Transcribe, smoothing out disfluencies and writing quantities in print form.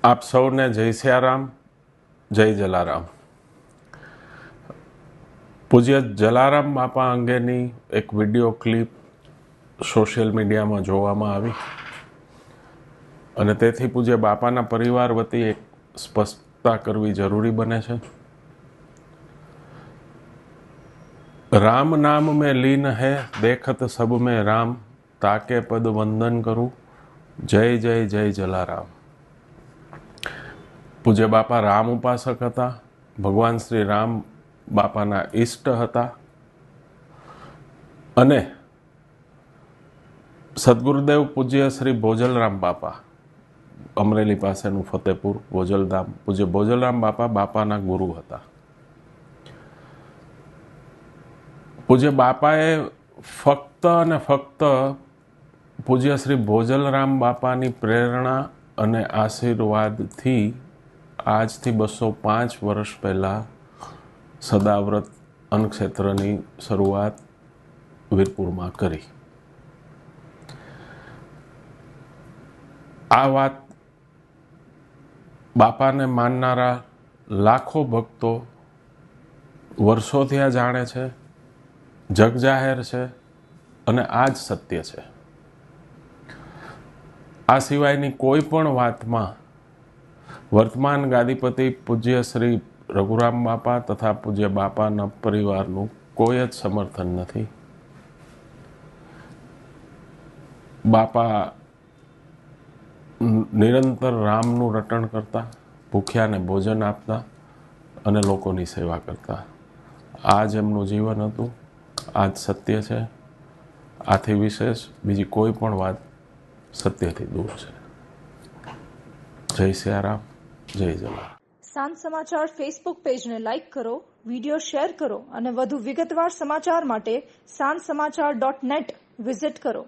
આપ સૌને જય સિયારામ, જય જલારામ. પૂજ્ય જલારામ બાપા અંગેની એક વિડીયો ક્લિપ સોશિયલ મીડિયામાં જોવામાં આવી અને તેથી પૂજ્ય બાપાના પરિવાર વતી એક સ્પષ્ટતા કરવી જરૂરી બને છે. રામ નામ में लीन है देखत सब में राम, ताके पद वंदन करूं जय जय जय जलाराम. પૂજ્ય બાપા રામ ઉપાસક હતા. ભગવાન શ્રી રામ બાપાના ઈષ્ટ હતા અને સદગુરુદેવ પૂજ્ય શ્રી ભોજલરામ બાપા, અમરેલી પાસેનું ફતેપુર ભોજલધામ, પૂજ્ય ભોજલરામ બાપા બાપાના ગુરુ હતા. પૂજ્ય બાપાએ ફક્ત અને ફક્ત પૂજ્ય શ્રી ભોજલરામ બાપાની પ્રેરણા અને આશીર્વાદથી આજથી 205 વર્ષ પહેલાં સદાવ્રત અન્નક્ષેત્રની શરૂઆત વીરપુરમાં કરી. આ વાત બાપાને માનનારા લાખો ભક્તો વર્ષોથી આ જાણે છે, જગજાહેર છે અને આ જ સત્ય છે. આ સિવાયની કોઈ પણ વાતમાં વર્તમાન ગાદીપતિ પૂજ્ય શ્રી રઘુરામ બાપા તથા પૂજ્ય બાપાના પરિવારનું કોઈ જ સમર્થન નથી. બાપા નિરંતર રામનું રટણ કરતા, ભૂખ્યાને ભોજન આપતા અને લોકોની સેવા કરતા. આ જ એમનું જીવન હતું, આ જ સત્ય છે. આથી વિશેષ બીજી કોઈ પણ વાત સત્યથી દૂર છે. જય સિયારામ, જય જલારામ. સાંજ સમાચાર ફેસબુક પેજને લાઇક કરો, વિડીયો શેર કરો અને વધુ વિગતવાર સમાચાર માટે sanssamachar.net વિઝિટ કરો.